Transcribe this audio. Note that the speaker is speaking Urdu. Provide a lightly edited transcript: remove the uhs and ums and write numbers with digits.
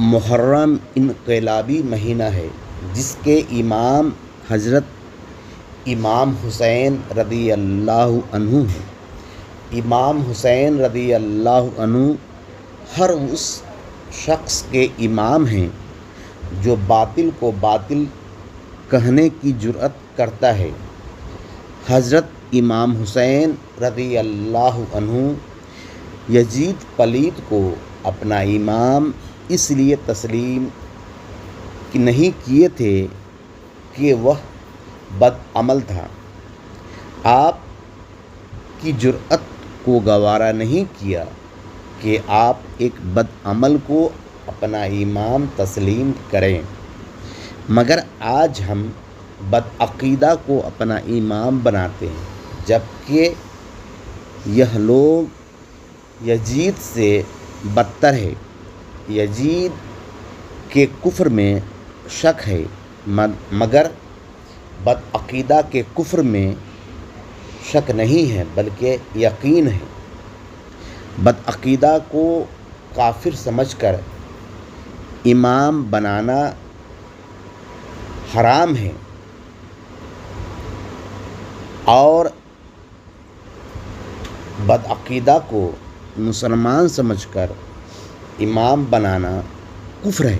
محرم انقلابی مہینہ ہے جس کے امام حضرت امام حسین رضی اللہ عنہ ہیں۔ امام حسین رضی اللہ عنہ ہر اس شخص کے امام ہیں جو باطل کو باطل کہنے کی جرأت کرتا ہے۔ حضرت امام حسین رضی اللہ عنہ یزید پلید کو اپنا امام اس لیے تسلیم نہیں کیے تھے کہ وہ بدعمل تھا۔ آپ کی جرأت کو گوارا نہیں کیا کہ آپ ایک بدعمل کو اپنا امام تسلیم کریں، مگر آج ہم بدعقیدہ کو اپنا امام بناتے ہیں، جبکہ یہ لوگ یزید سے بدتر ہے۔ یزید کے کفر میں شک ہے، مگر بدعقیدہ کے کفر میں شک نہیں ہے بلکہ یقین ہے۔ بدعقیدہ کو کافر سمجھ کر امام بنانا حرام ہے اور بدعقیدہ کو مسلمان سمجھ کر امام بنانا کفر ہے۔